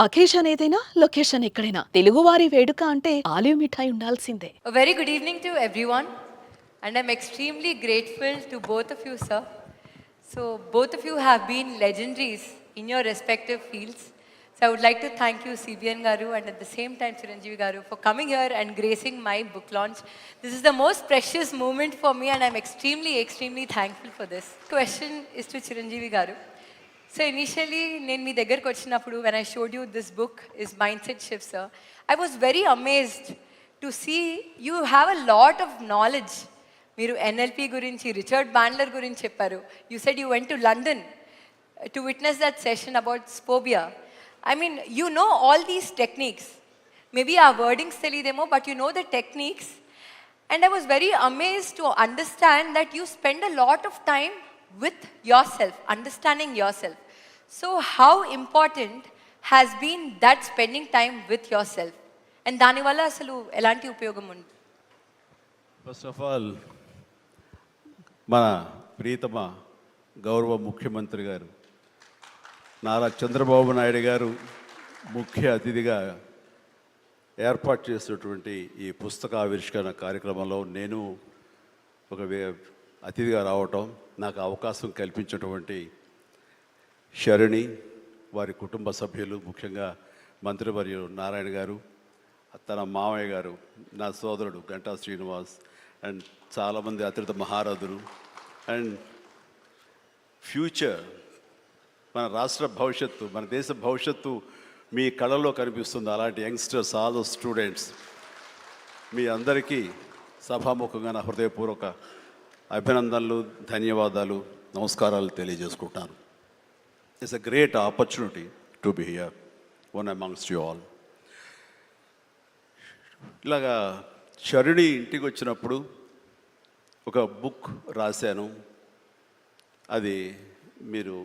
Occasion ఏదైనా location ఎక్కడైనా తెలుగువారి వేడుక అంటే ఆలివ్ మిఠాయి ఉండాల్సిందే. A very good evening to everyone, and I'm extremely grateful to both of you, sir. So, both of you have been legendaries in your respective fields. So, I would like to thank you, CBN Garu, and at the same time, Chiranjeevi Garu, for coming here and gracing my book launch. This is the most precious moment for me, and I'm extremely thankful for this. Question is to Chiranjeevi Garu. So initially, నేను మీ దగ్గరకు వచ్చినప్పుడు when I showed you this book is Mindset Shift, sir, I was very amazed to see you have a lot of knowledge. మీరు NLP గురించి, Richard Bandler గురించి చెప్పారు. You said you went to London to witness that session about Spobia. I mean, you know all these techniques. Maybe our wordings తెలియదేమో, but you know the techniques. And I was very amazed to understand that you spend a lot of time with yourself, understanding yourself. So how important has been that spending time with yourself? And దాని వల్ల అసలు ఎలాంటి ఉపయోగం ఉంది? First of all మన ప్రియతమ గౌరవ ముఖ్యమంత్రి గారు నారా చంద్రబాబు నాయుడు గారు ముఖ్య అతిథిగా ఏర్పాటు చేసినటువంటి ఈ పుస్తక ఆవిష్కరణ కార్యక్రమంలో నేను ఒక అతిథిగా రావటం, నాకు అవకాశం కల్పించినటువంటి శరణి, వారి కుటుంబ సభ్యులు, ముఖ్యంగా మంత్రివర్యులు నారాయణ గారు, తన మామయ్య గారు, నా సోదరుడు గంటా శ్రీనివాస్, అండ్ చాలామంది అతిథి మహారథులు, అండ్ ఫ్యూచర్ మన రాష్ట్ర భవిష్యత్తు, మన దేశ భవిష్యత్తు మీ కళలో కనిపిస్తుంది. అలాంటి యంగ్స్టర్స్, ఆల్ స్టూడెంట్స్, మీ అందరికీ సభాముఖంగా నా హృదయపూర్వక అభినందనలు, ధన్యవాదాలు, నమస్కారాలు తెలియజేసుకుంటాను. It's a great opportunity to be here one amongst you all. ఇలాగా శరణి ఇంటికి వచ్చినప్పుడు ఒక బుక్ రాశాను. అది మీరు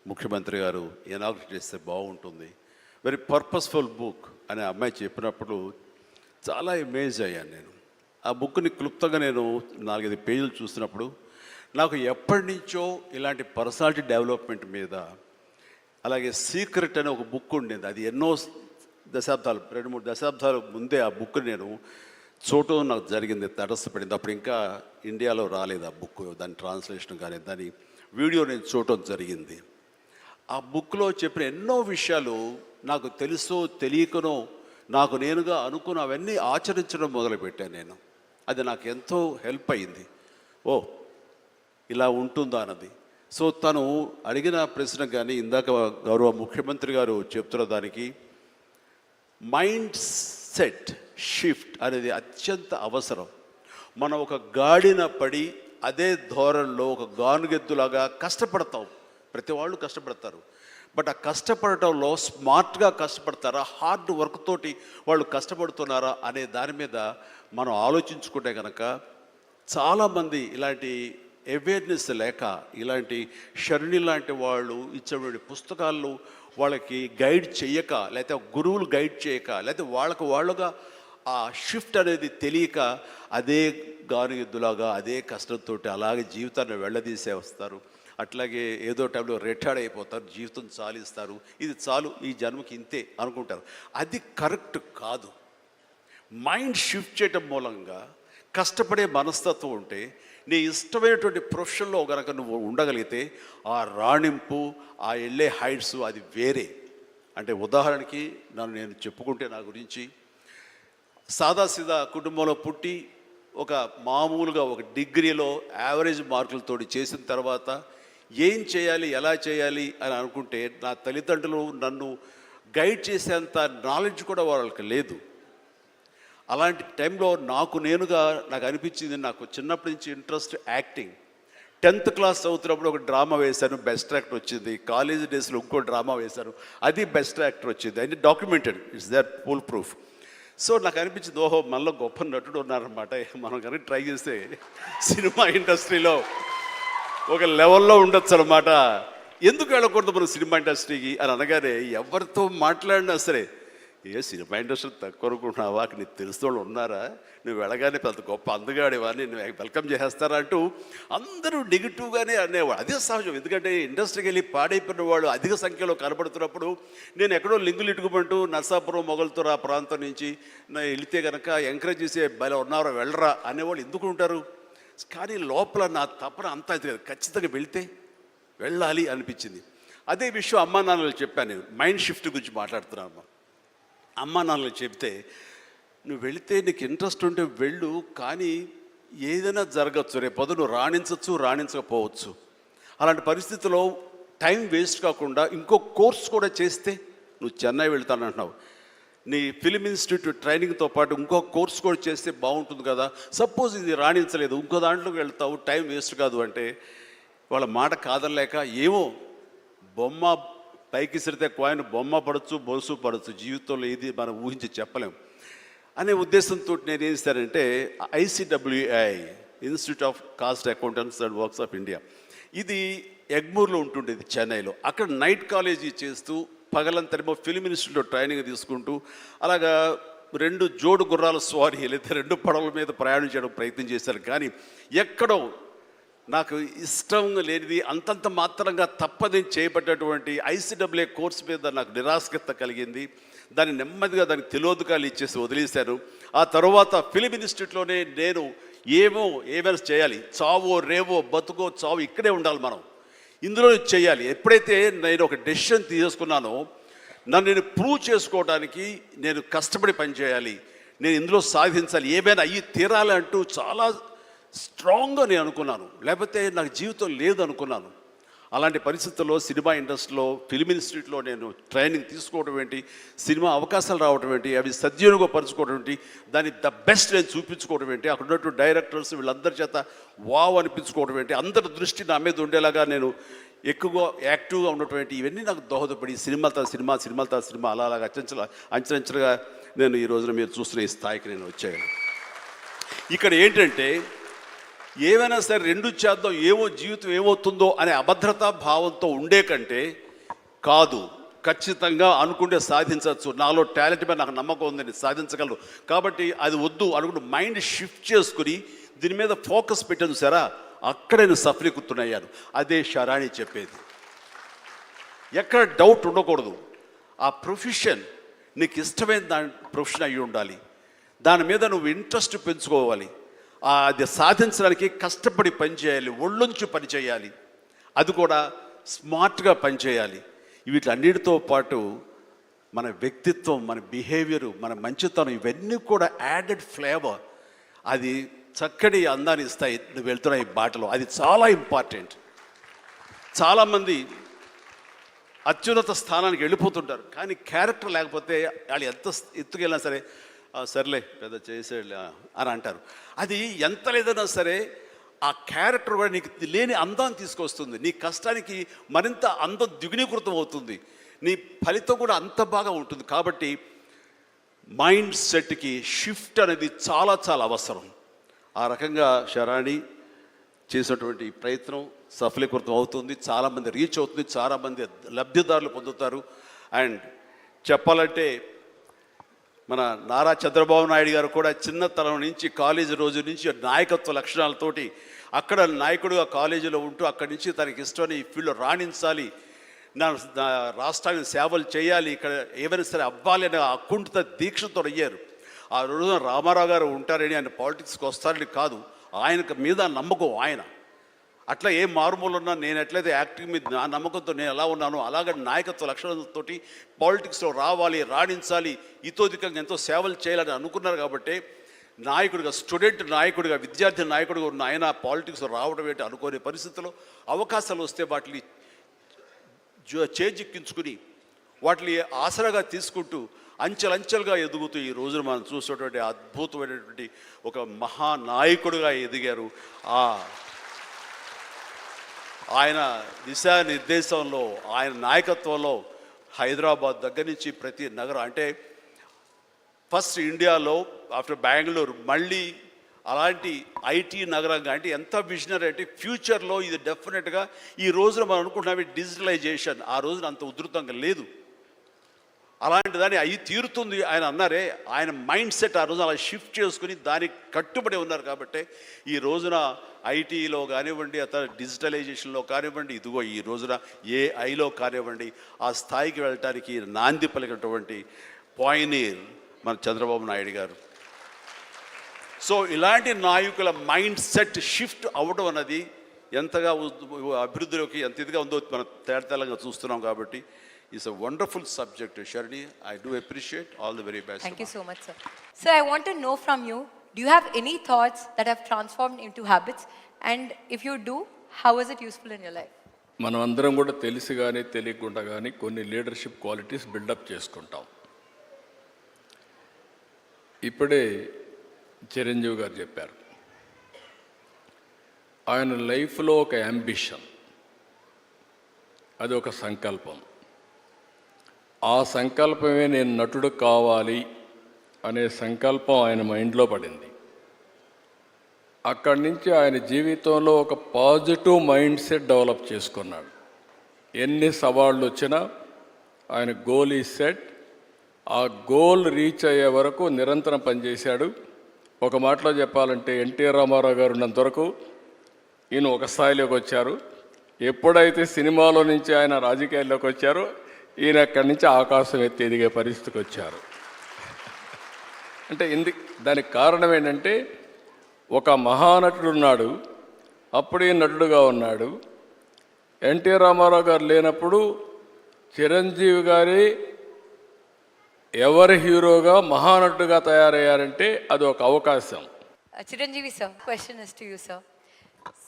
ముఖ్యమంత్రి గారు ఇనాగ్రేట్ చేస్తే బాగుంటుంది, వెరీ పర్పస్ఫుల్ బుక్ అని అమ్మాయి చెప్పినప్పుడు చాలా అమేజ్ అయ్యాను నేను. ఆ బుక్ని క్లుప్తంగా నేను 4-5 పేజీలు చూసినప్పుడు నాకు ఎప్పటి నుంచో ఇలాంటి పర్సనాలిటీ డెవలప్మెంట్ మీద, అలాగే సీక్రెట్ అనే ఒక బుక్ ఉండేది. అది ఎన్నో దశాబ్దాలు, 2-3 దశాబ్దాల ముందే ఆ బుక్ నేను చూడటం నాకు జరిగింది, తటస్థపడింది. అప్పుడు ఇంకా ఇండియాలో రాలేదు ఆ బుక్, దాని ట్రాన్స్లేషన్ కానీ దాని వీడియో నేను చూడటం జరిగింది. ఆ బుక్లో చెప్పిన ఎన్నో విషయాలు నాకు తెలుసో తెలియకనో నాకు నేనుగా అనుకున్న అవన్నీ ఆచరించడం మొదలుపెట్టాను నేను. అది నాకు ఎంతో హెల్ప్ అయింది. ఓ ఇలా ఉంటుందా అన్నది. సో తను అడిగిన ప్రశ్న కానీ ఇందాక గౌరవ ముఖ్యమంత్రి గారు చెప్తున్న దానికి మైండ్ సెట్ షిఫ్ట్ అనేది అత్యంత అవసరం. మనం ఒక గాడిన పడి అదే ధోరణిలో ఒక గానుగెద్దులాగా కష్టపడతాం. ప్రతి వాళ్ళు కష్టపడతారు, బట్ ఆ కష్టపడటంలో స్మార్ట్గా కష్టపడతారా, హార్డ్ వర్క్ తోటి వాళ్ళు కష్టపడుతున్నారా అనే దాని మీద మనం ఆలోచించుకుంటే కనుక చాలామంది ఇలాంటి అవేర్నెస్ లేక, ఇలాంటి శరణి లాంటి వాళ్ళు ఇచ్చేటువంటి పుస్తకాలు వాళ్ళకి గైడ్ చేయక, లేకపోతే గురువులు గైడ్ చేయక, లేకపోతే వాళ్ళుగా ఆ షిఫ్ట్ అనేది తెలియక అదే గానుగెద్దులాగా అదే కష్టంతో అలాగే జీవితాన్ని వెళ్ళదీసే వస్తారు. అట్లాగే ఏదో టైంలో రిటైర్డ్ అయిపోతారు, జీవితం చాలిస్తారు, ఇది చాలు ఈ జన్మకి ఇంతే అనుకుంటారు. అది కరెక్ట్ కాదు. మైండ్ షిఫ్ట్ చేయటం మూలంగా కష్టపడే మనస్తత్వం ఉంటే, నీ ఇష్టమైనటువంటి ప్రొఫెషన్లో కనుక నువ్వు ఉండగలిగితే ఆ రాణింపు, ఆ వెళ్ళే హైట్స్ అది వేరే. అంటే ఉదాహరణకి నేను చెప్పుకుంటే, నా గురించి సాదాసీదా కుటుంబంలో పుట్టి ఒక మామూలుగా ఒక డిగ్రీలో యావరేజ్ మార్కులతో చేసిన తర్వాత ఏం చేయాలి, ఎలా చేయాలి అని అనుకుంటే, నా తల్లిదండ్రులు నన్ను గైడ్ చేసేంత నాలెడ్జ్ కూడా వాళ్ళకి లేదు. అలాంటి టైంలో నాకు అనిపించింది, నాకు చిన్నప్పటి నుంచి ఇంట్రెస్ట్ యాక్టింగ్. 10th క్లాస్ చదువుతున్నప్పుడు ఒక డ్రామా వేశాను, బెస్ట్ యాక్టర్ వచ్చింది. కాలేజ్ డేస్లో ఇంకో డ్రామా వేశాను, అది బెస్ట్ యాక్టర్ వచ్చింది. అది documented, it's that full proof. So నాకు అనిపించింది, ఓహో మనలో గొప్ప నటుడు ఉన్నారనమాట, మనం కనుక ట్రై చేస్తే సినిమా ఇండస్ట్రీలో ఒక లెవెల్లో ఉండొచ్చు అనమాట. ఎందుకు వెళ్ళకూడదు మనం సినిమా ఇండస్ట్రీకి అని అనగానే ఎవరితో మాట్లాడినా సరే, ఏ సినిమా ఇండస్ట్రీ తక్కువ అనుకుంటున్నావా, నీకు తెలిసిన వాళ్ళు ఉన్నారా, నువ్వు వెళ్ళగానే పెద్ద గొప్ప అందగాడివా, నేను వెల్కమ్ చేసేస్తారా అంటూ అందరూ నెగిటివ్గానే అనేవాడు. అదే సహజం, ఎందుకంటే ఇండస్ట్రీకి వెళ్ళి పాడైపోయిన వాళ్ళు అధిక సంఖ్యలో కనబడుతున్నప్పుడు నేను ఎక్కడో లింగులు ఇటుకుమంటూ నర్సాపురం మొగల్తూరు ఆ ప్రాంతం నుంచి వెళితే కనుక ఎంకరేజ్ చేసే భలే ఉన్నారో వెళ్ళరా అనేవాళ్ళు ఎందుకు ఉంటారు. కానీ లోపల నా తపన అంతా ఇది కదా, ఖచ్చితంగా వెళితే వెళ్ళాలి అనిపించింది. అదే విషయం అమ్మా నాన్నలు చెప్పాను. నేను మైండ్ షిఫ్ట్ గురించి మాట్లాడుతున్నాను. అమ్మా నాన్నలు చెప్తే నువ్వు వెళితే నీకు ఇంట్రెస్ట్ ఉంటే వెళ్ళు, కానీ ఏదైనా జరగచ్చు, రేపు నువ్వు రాణించవచ్చు రాణించకపోవచ్చు. అలాంటి పరిస్థితుల్లో టైం వేస్ట్ కాకుండా ఇంకో కోర్స్ కూడా చేస్తే, నువ్వు చెన్నై వెళ్తానంటున్నావు, నీ ఫిలిం ఇన్స్టిట్యూట్ ట్రైనింగ్తో పాటు ఇంకో కోర్స్ కూడా చేస్తే బాగుంటుంది కదా. సపోజ్ ఇది రాణించలేదు, ఇంకో దాంట్లోకి వెళ్తావు, టైం వేస్ట్ కాదు అంటే వాళ్ళ మాట కాదనలేక ఏమో బొమ్మ పైకి సిరితే కాయిన్ బొమ్మ పడవచ్చు, బొలుసు పడవచ్చు, జీవితంలో ఏది మనం ఊహించి చెప్పలేం అనే ఉద్దేశంతో నేను ఏం చేశానంటే ICWI institute of cost accountants and works of India, ఇది ఎగ్మూర్లో ఉంటుండేది చెన్నైలో. అక్కడ నైట్ కాలేజీ చేస్తూ పగలంతరేమో ఫిలిం ఇన్స్టిట్యూట్లో ట్రైనింగ్ తీసుకుంటూ అలాగా 2 జోడు గుర్రాల స్వారీ లేదా 2 పడవల మీద ప్రయాణం చేయడం ప్రయత్నం చేశాను. కానీ ఎక్కడో నాకు ఇష్టం లేనిది అంతంత మాత్రంగా తప్పదని చేయబడ్డటువంటి ICWI కోర్సు మీద నాకు నిరాశక్త కలిగింది. దాన్ని నెమ్మదిగా దానికి తెలియదుకాలు ఇచ్చేసి వదిలేశాను. ఆ తర్వాత ఫిలిం ఇన్స్టిట్యూట్లోనే నేను ఏమైనా చేయాలి, చావో రేవో బతుకో చావు ఇక్కడే ఉండాలి, మనం ఇందులో చేయాలి. ఎప్పుడైతే నేను ఒక డెసిషన్ తీసుకున్నానో నన్ను నేను ప్రూవ్ చేసుకోవడానికి నేను కష్టపడి పనిచేయాలి, నేను ఇందులో సాధించాలి, ఏమైనా అయ్యి తీరాలి అంటూ చాలా స్ట్రాంగ్గా నేను అనుకున్నాను. లేకపోతే నాకు జీవితం లేదు అనుకున్నాను. అలాంటి పరిస్థితుల్లో సినిమా ఇండస్ట్రీలో ఫిలిం ఇన్స్టిట్యూట్లో నేను ట్రైనింగ్ తీసుకోవడం ఏంటి, సినిమా అవకాశాలు రావడం ఏంటి, అవి సద్వినియోగపరచుకోవడం ఏంటి, దాన్ని ద బెస్ట్ నేను చూపించుకోవడం ఏంటి, అక్కడ ఉన్నటువంటి డైరెక్టర్స్ వీళ్ళందరి చేత వావ్ అనిపించుకోవడం ఏంటి, అందరి దృష్టి నా మీద ఉండేలాగా నేను ఎక్కువగా యాక్టివ్గా ఉన్నటువంటి ఇవన్నీ నాకు దోహదపడి సినిమాల సినిమా అలాగా అంచెలంచెలుగా నేను ఈ రోజున మీరు చూస్తున్న ఈ స్థాయికి నేను వచ్చాను. ఇక్కడ ఏంటంటే ఏమైనా సరే 2 చేద్దాం, జీవితం ఏమవుతుందో అనే అభద్రతా భావంతో ఉండే కంటే కాదు, ఖచ్చితంగా అనుకుంటే సాధించవచ్చు, నాలో టాలెంట్ మీద నాకు నమ్మకం ఉందని సాధించగలరు, కాబట్టి అది వద్దు అనుకుంటూ మైండ్ షిఫ్ట్ చేసుకుని దీని మీద ఫోకస్ పెట్టాను సరే, అక్కడ నేను సఫలీకృతునయ్యాను. అదే శరాణి చెప్పేది. ఎక్కడ డౌట్ ఉండకూడదు. ఆ ప్రొఫెషన్ నీకు ఇష్టమైన ప్రొఫెషన్ అయ్యి ఉండాలి, దాని మీద నువ్వు ఇంట్రెస్ట్ పెంచుకోవాలి, అది సాధించడానికి కష్టపడి పనిచేయాలి, ఒళ్ళొంచి పనిచేయాలి, అది కూడా స్మార్ట్గా పనిచేయాలి. వీటన్నిటితో పాటు మన వ్యక్తిత్వం, మన బిహేవియరు, మన మంచితనం, ఇవన్నీ కూడా యాడెడ్ ఫ్లేవర్, అది చక్కటి అందాన్ని ఇస్తాయి నువ్వు వెళ్తున్న ఈ బాటలో. అది చాలా ఇంపార్టెంట్. చాలామంది అత్యున్నత స్థానానికి వెళ్ళిపోతుంటారు, కానీ క్యారెక్టర్ లేకపోతే వాళ్ళు ఎంత ఎత్తుకెళ్ళినా సరే సర్లే పెద్ద చేసేళ్ళ అని అంటారు. అది ఎంత లేదన్నా సరే ఆ క్యారెక్టర్ కూడా నీకు లేని అందాన్ని తీసుకొస్తుంది, నీ కష్టానికి మరింత అందం ద్విగుణీకృతం అవుతుంది, నీ ఫలితం కూడా అంత బాగా ఉంటుంది. కాబట్టి మైండ్ సెట్కి షిఫ్ట్ అనేది చాలా చాలా అవసరం. ఆ రకంగా శరాణి చేసినటువంటి ప్రయత్నం సఫలీకృతం అవుతుంది, చాలామంది రీచ్ అవుతుంది, చాలామంది లబ్ధిదారులు పొందుతారు. అండ్ చెప్పాలంటే మన నారా చంద్రబాబు నాయుడు గారు కూడా చిన్నతనం నుంచి కాలేజీ రోజు నుంచి నాయకత్వ లక్షణాలతోటి అక్కడ నాయకుడుగా కాలేజీలో ఉంటూ అక్కడి నుంచి తనకి ఇష్టమైన ఈ ఫీల్డ్లో రాణించాలి, నా రాష్ట్రానికి సేవలు చేయాలి, ఇక్కడ ఏమైనా సరే అవ్వాలి అనే అకుంఠిత దీక్షతో అయ్యారు. ఆ రోజున రామారావు గారు ఉంటారని ఆయన పాలిటిక్స్కి వస్తారని కాదు, ఆయనకు మీద నమ్మకం. ఆయన అట్లా ఏ మారుమూలు ఉన్నా నేను ఎట్లయితే యాక్టింగ్ మీద నా నమ్మకంతో నేను ఎలా ఉన్నానో అలాగే నాయకత్వ లక్షణాలతో పాలిటిక్స్లో రావాలి, రాణించాలి, ఇతోధికంగా ఎంతో సేవలు చేయాలని అనుకున్నారు. కాబట్టి నాయకుడిగా, స్టూడెంట్ నాయకుడిగా, విద్యార్థి నాయకుడిగా ఉన్న ఆయన పాలిటిక్స్లో రావడం ఏంటి అనుకోని పరిస్థితుల్లో అవకాశాలు వస్తే వాటిని చేజిక్కించుకుని వాటిని ఆసరాగా తీసుకుంటూ అంచెలంచెలుగా ఎదుగుతూ ఈ రోజున మనం చూసేటువంటి అద్భుతమైనటువంటి ఒక మహానాయకుడిగా ఎదిగారు. ఆయన దిశానిర్దేశంలో, ఆయన నాయకత్వంలో హైదరాబాద్ దగ్గర నుంచి ప్రతి నగరం, అంటే ఫస్ట్ ఇండియాలో ఆఫ్టర్ బెంగళూరు మళ్ళీ అలాంటి ఐటీ నగరంగా, అంటే ఎంత విజనరీ అంటే ఫ్యూచర్లో ఇది డెఫినెట్గా ఈ రోజున మనం అనుకుంటున్నాం డిజిటలైజేషన్, ఆ రోజున అంత ఉధృతంగా లేదు. అలాంటి దాన్ని అయి తీరుతుంది ఆయన అన్నారే, ఆయన మైండ్ సెట్ ఆ రోజు అలా షిఫ్ట్ చేసుకుని దానికి కట్టుబడి ఉన్నారు కాబట్టి ఈ రోజున ఐటీలో కానివ్వండి, అతను డిజిటలైజేషన్లో కానివ్వండి, ఇదిగో ఈ రోజున ఏఐలో కానివ్వండి, ఆ స్థాయికి వెళ్ళటానికి నాంది పలికినటువంటి పాయనీర్ మన చంద్రబాబు నాయుడు గారు. సో ఇలాంటి నాయకుల మైండ్ సెట్ షిఫ్ట్ అవ్వడం అన్నది ఎంతగా అభివృద్ధిలోకి ఎంత ఇదిగా ఉందో మనం తేటతెల్లంగా చూస్తున్నాం. కాబట్టి it's a wonderful subject Sharani. I do appreciate all the very best. Thank you so much, sir. So I want to know from you, do you have any thoughts that have transformed into habits? And if you do, how is it useful in your life? మనం అందరం కూడా తెలిసి కానీ తెలియకుండా కానీ కొన్ని leadership qualities buildup చేసుకుంటాం. ఇప్పుడే చిరంజీవి గారు చెప్పారు, ఆయన లైఫ్లో ఒక అంబిషన్, అది ఒక సంకల్పం. ఆ సంకల్పమే నేను నటుడు కావాలి అనే సంకల్పం ఆయన మైండ్లో పడింది. అక్కడి నుంచి ఆయన జీవితంలో ఒక పాజిటివ్ మైండ్ సెట్ డెవలప్ చేసుకున్నాడు. ఎన్ని సవాళ్ళు వచ్చినా ఆయన గోల్ ఈ సెట్, ఆ గోల్ రీచ్ అయ్యే వరకు నిరంతరం పనిచేశాడు. ఒక మాటలో చెప్పాలంటే ఎన్టీఆర్ రామారావు గారు ఉన్నంత వరకు ఈయన ఒక స్థాయిలోకి వచ్చారు. ఎప్పుడైతే సినిమాలో నుంచి ఆయన రాజకీయాల్లోకి వచ్చారో ఈయన అక్కడి నుంచి ఆకాశం ఎత్తి ఎదిగే పరిస్థితికి వచ్చారు. అంటే దానికి కారణం ఏంటంటే ఒక మహానటుడు ఉన్నాడు, అప్పుడే నటుడుగా ఉన్నాడు. ఎన్టీ రామారావు గారు లేనప్పుడు చిరంజీవి గారి ఎవరి హీరోగా మహానటుడుగా తయారయ్యారంటే అది ఒక అవకాశం. Chiranjeevi sir, question is to you, sir.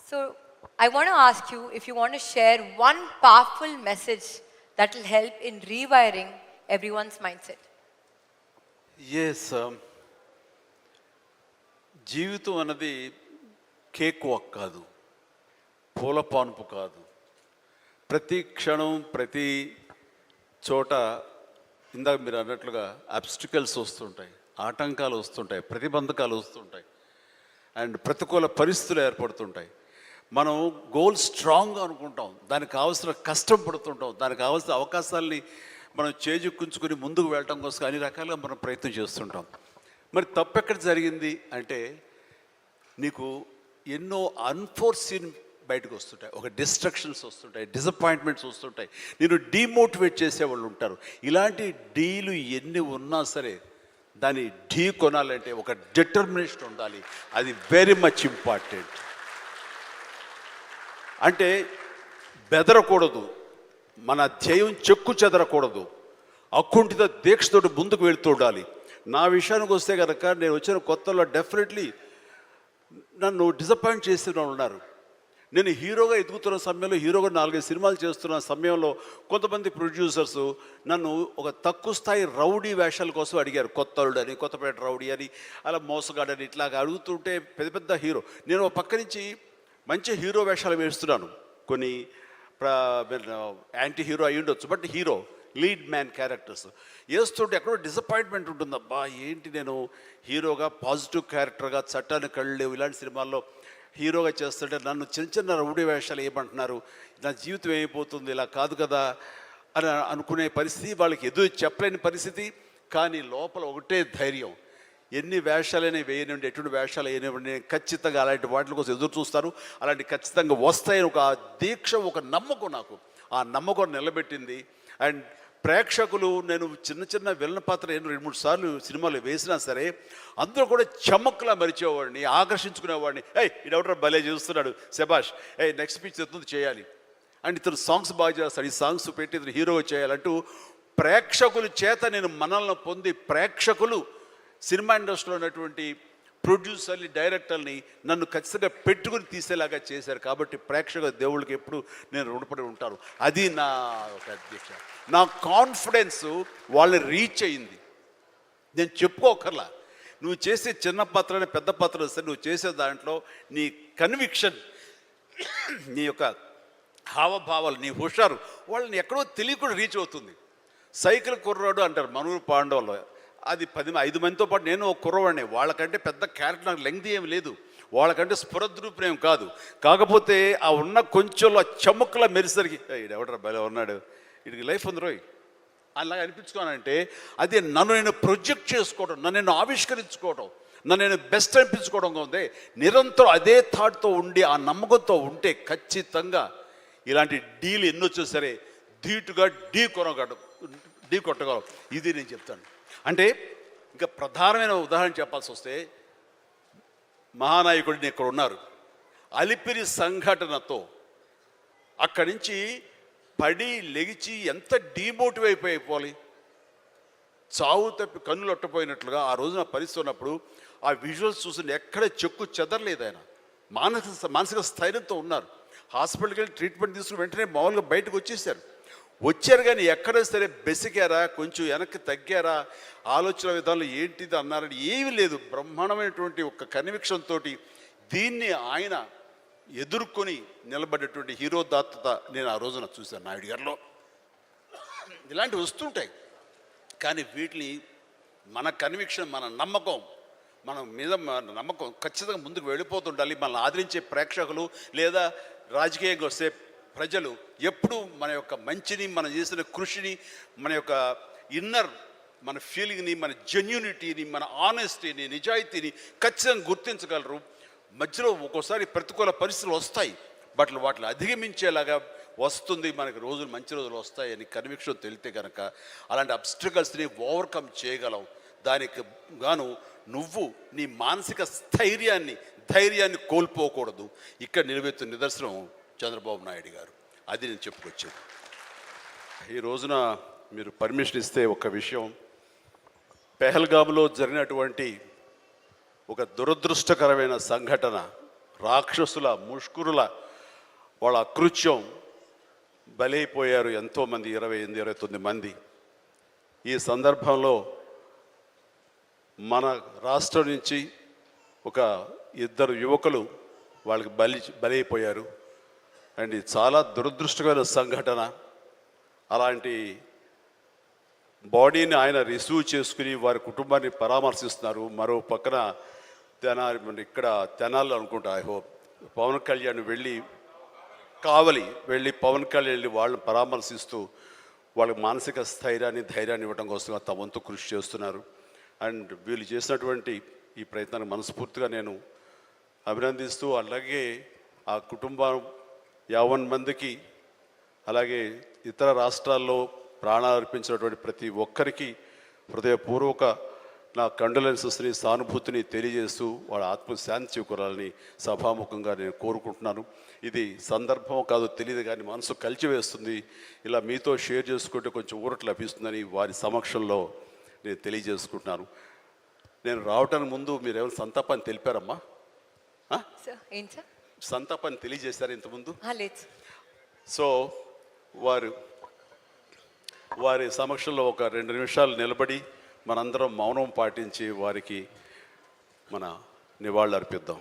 So I want to ask you if you want to share one powerful message that will help in rewiring everyone's mindset. Yes, జీవితం అన్నది కేక్ వాక్ కాదు, పూల పానుపు కాదు. ప్రతి క్షణం ప్రతి చోట ఇందాక మీరు అన్నట్లుగా అబ్స్టికల్స్ వస్తుంటాయి, ఆటంకాలు వస్తుంటాయి, ప్రతిబంధకాలు వస్తుంటాయి, అండ్ ప్రతికూల పరిస్థితులు ఏర్పడుతుంటాయి. మనం గోల్ స్ట్రాంగ్గా అనుకుంటాం, దానికి కావాల్సిన కష్టం పడుతుంటాం, దానికి కావాల్సిన అవకాశాలని మనం చేజుక్కుంచుకొని ముందుకు వెళ్ళటం కోసం అన్ని రకాలుగా మనం ప్రయత్నం చేస్తుంటాం. మరి తప్పెక్కడ జరిగింది అంటే నీకు ఎన్నో అన్ఫోర్సీన్ బయటకు వస్తుంటాయి, ఒక డిస్ట్రక్షన్స్ వస్తుంటాయి, డిసప్పాయింట్మెంట్స్ వస్తుంటాయి, నేను డీమోటివేట్ చేసేవాళ్ళు ఉంటారు. ఇలాంటి డీలు ఎన్ని ఉన్నా సరే దాన్ని ఢీ కొనాలంటే ఒక డిటర్మినేషన్ ఉండాలి. అది వెరీ మచ్ ఇంపార్టెంట్. అంటే బెదరకూడదు, మన ధ్యేయం చెక్కు చెదరకూడదు, అకుంఠిత దీక్షతోటి ముందుకు వెళుతూ ఉండాలి. నా విషయానికి వస్తే కనుక నేను వచ్చిన కొత్తలో డెఫినెట్లీ నన్ను డిసప్పాయింట్ చేసిన వాళ్ళు ఉన్నారు. నేను హీరోగా ఎదుగుతున్న సమయంలో, హీరోగా 4-5 సినిమాలు చేస్తున్న సమయంలో కొంతమంది ప్రొడ్యూసర్స్ నన్ను ఒక తక్కువ స్థాయి రౌడీ వేషాల కోసం అడిగారు. కొత్తలుడు అని, కొత్తపేట రౌడీ అని, అలా మోసగాడని ఇట్లాగా అడుగుతుంటే పెద్ద పెద్ద హీరో, నేను ఒక పక్క నుంచి మంచి హీరో వేషాలు వేస్తున్నాను. కొన్ని యాంటీ హీరో అయి ఉండొచ్చు, but hero lead man characters వేస్తుంటే ఎక్కడో డిసప్పాయింట్మెంట్ ఉంటుంది. అబ్బా ఏంటి నేను హీరోగా పాజిటివ్ క్యారెక్టర్గా, చట్టాన్ని కళ్ళు లేవు ఇలాంటి సినిమాల్లో హీరోగా చేస్తుంటే నన్ను చిన్న చిన్న రౌడీ వేషాలు ఏమంటున్నారు, నా జీవితం ఏమైపోతుంది, ఇలా కాదు కదా అని అనుకునే పరిస్థితి, వాళ్ళకి ఎదురు చెప్పలేని పరిస్థితి. కానీ లోపల ఒకటే ధైర్యం, ఎన్ని వేషాలైనా వేయనివ్వండి, ఎటువంటి వేషాలు వేయనివ్వండి, నేను ఖచ్చితంగా అలాంటి వాటి కోసం ఎదురు చూస్తాను, అలాంటి ఖచ్చితంగా వస్తాయని ఒక దీక్ష, ఒక నమ్మకం, నాకు ఆ నమ్మకం నిలబెట్టింది. అండ్ ప్రేక్షకులు, నేను చిన్న చిన్న విలన పాత్ర 2-3 సార్లు సినిమాలు వేసినా సరే అందరూ కూడా చమక్కులా మరిచేవాడిని, ఆకర్షించుకునేవాడిని. ఇడెవడో భలే చూస్తున్నాడు, శబాష్, నెక్స్ట్ పిక్చర్ ఎత్తుంది చేయాలి, అండ్ ఇతను సాంగ్స్ బాగా చేస్తాడు, ఈ సాంగ్స్ పెట్టి ఇతను హీరోగా చేయాలంటూ ప్రేక్షకుల చేత నేను మనల్ని పొంది, ప్రేక్షకులు సినిమా ఇండస్ట్రీలో ఉన్నటువంటి ప్రొడ్యూసర్ని, డైరెక్టర్ని నన్ను ఖచ్చితంగా పెట్టుకుని తీసేలాగా చేశారు. కాబట్టి ప్రేక్షక దేవుళ్ళకి ఎప్పుడు నేను రుణపడి ఉంటాను. అది నా ఒక అధ్యక్ష, నా కాన్ఫిడెన్స్ వాళ్ళని రీచ్ అయ్యింది. నేను చెప్పుకోకర్లా, నువ్వు చేసే చిన్న పాత్ర పెద్ద పాత్ర వస్తే నువ్వు చేసే దాంట్లో నీ కన్విక్షన్, నీ యొక్క హావభావాలు, నీ హుషారు వాళ్ళని ఎక్కడో తెలియకుండా రీచ్ అవుతుంది. సైకిల్ కుర్రాడు అంటారు మనూరు పాండవులు, అది 5 మందితో పాటు నేను ఒక కుర్రవాడిని. వాళ్ళకంటే పెద్ద క్యారెక్టర్ నాకు లెంగ్తీ ఏమి లేదు, వాళ్ళకంటే స్ఫురద్రూపేం కాదు. కాకపోతే ఆ ఉన్న కొంచెంలో చముక్కులా మెరిసరికి, ఎవడరా భలే ఉన్నాడు, వీడికి లైఫ్ ఉంది రోయ్, అలాగ అనిపించుకోనంటే అది నన్ను నేను ప్రొజెక్ట్ చేసుకోవడం, నన్ను నేను ఆవిష్కరించుకోవడం, నన్ను నేను బెస్ట్ అనిపించుకోవడంగా ఉంది. నిరంతరం అదే థాట్తో ఉండి ఆ నమ్మకంతో ఉంటే ఖచ్చితంగా ఇలాంటి డీల్ ఎన్నొచ్చో సరే ధీటుగా ఢీ కొట్టగలం. ఇది నేను చెప్తాను. అంటే ఇంకా ప్రధానమైన ఉదాహరణ చెప్పాల్సి వస్తే మహానాయకుడిని ఇక్కడ ఉన్నారు. అలిపిరి సంఘటనతో అక్కడి నుంచి పడి లెగిచి ఎంత డీమోటివ్ అయిపోవాలి, చావు తప్పి కన్నులు అట్టపోయినట్లుగా ఆ రోజున పరిస్థితి ఉన్నప్పుడు ఆ విజువల్స్ చూసి ఎక్కడ చెక్కు చెదరలేదు. ఆయన మానసిక స్థైర్యంతో ఉన్నారు. హాస్పిటల్కి వెళ్ళి ట్రీట్మెంట్ తీసుకుని వెంటనే మామూలుగా బయటకు వచ్చారు కానీ ఎక్కడ సరే బెసికారా, కొంచెం వెనక్కి తగ్గారా, ఆలోచన విధానంలో ఏంటిది అన్నారని ఏమీ లేదు. బ్రహ్మాండమైనటువంటి ఒక కన్విక్షన్ తోటి దీన్ని ఆయన ఎదుర్కొని నిలబడేటువంటి హీరో దాత్తత నేను ఆ రోజున చూశాను నాయుడు గారిలో. ఇలాంటివి వస్తుంటాయి కానీ వీటిని మన కన్విక్షన్, మన నమ్మకం, మన మీద మన నమ్మకం ఖచ్చితంగా ముందుకు వెళ్ళిపోతుండాలి. మనల్ని ఆదరించే ప్రేక్షకులు లేదా రాజకీయంగా వస్తే ప్రజలు ఎప్పుడూ మన యొక్క మంచిని, మనం చేసిన కృషిని, మన యొక్క ఇన్నర్ మన ఫీలింగ్ని, మన జెన్యూనిటీని, మన ఆనెస్టీని, నిజాయితీని ఖచ్చితంగా గుర్తించగలరు. మధ్యలో ఒక్కోసారి ప్రతికూల పరిస్థితులు వస్తాయి, బట్ వాటిని అధిగమించేలాగా వస్తుంది, మనకి రోజులు మంచి రోజులు వస్తాయని కన్విక్షన్ తెలితే కనుక అలాంటి అబ్స్ట్రకల్స్ని ఓవర్కమ్ చేయగలం. దానికి గాను నువ్వు నీ మానసిక ధైర్యాన్ని కోల్పోకూడదు. ఇక్కడ నిలబెత్తున్న నిదర్శనం చంద్రబాబు నాయుడు గారు. అది నేను చెప్పుకొచ్చేది. ఈ రోజున మీరు పర్మిషన్ ఇస్తే ఒక విషయం, పెహల్గామ్లో జరిగినటువంటి ఒక దురదృష్టకరమైన సంఘటన, రాక్షసుల ముష్కరుల వాళ్ళ అకృత్యం, బలైపోయారు ఎంతోమంది, 28-29 మంది. ఈ సందర్భంలో మన రాష్ట్రం నుంచి ఒక 2 యువకులు వాళ్ళకి బలైపోయారు. అండ్ ఇది చాలా దురదృష్టకరమైన సంఘటన. అలాంటి బాడీని ఆయన రిసీవ్ చేసుకుని వారి కుటుంబాన్ని పరామర్శిస్తున్నారు. మరో పక్కన ఇక్కడ తెనాలి అనుకుంటా, ఐ హోప్ పవన్ కళ్యాణ్ కావలి వెళ్ళి పవన్ కళ్యాణ్ వెళ్ళి వాళ్ళని పరామర్శిస్తూ వాళ్ళకి మానసిక ధైర్యాన్ని ఇవ్వడం కోసం తమ వంతు కృషి చేస్తున్నారు. అండ్ వీళ్ళు చేసినటువంటి ఈ ప్రయత్నాన్ని మనస్ఫూర్తిగా నేను అభినందిస్తూ, అలాగే ఆ కుటుంబం 50 మందికి, అలాగే ఇతర రాష్ట్రాల్లో ప్రాణాలు అర్పించినటువంటి ప్రతి ఒక్కరికి హృదయపూర్వక నా కండోలెన్సెస్ని, సానుభూతిని తెలియజేస్తూ వాళ్ళ ఆత్మశాంతి చేకూరాలని సభాముఖంగా నేను కోరుకుంటున్నాను. ఇది సందర్భం కాదు తెలియదు కానీ మనసు కలిచివేస్తుంది. ఇలా మీతో షేర్ చేసుకుంటే కొంచెం ఊరట లభిస్తుందని వారి సమక్షంలో నేను తెలియజేసుకుంటున్నాను. నేను రావటానికి ముందు మీరు ఏమైనా సంతాపాన్ని తెలిపారమ్మా? సంతాపాన్ని తెలియజేశారు ఇంతకుముందు? లేదు. సో వారి సమక్షంలో ఒక 2 నిమిషాలు నిలబడి మనందరం మౌనం పాటించి వారికి మన నివాళులు అర్పిద్దాం.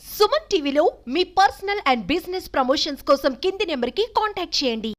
సుమన్ టీవీలో మీ పర్సనల్ అండ్ బిజినెస్ ప్రమోషన్స్ కోసం కింది నెంబర్కి కాంటాక్ట్ చేయండి.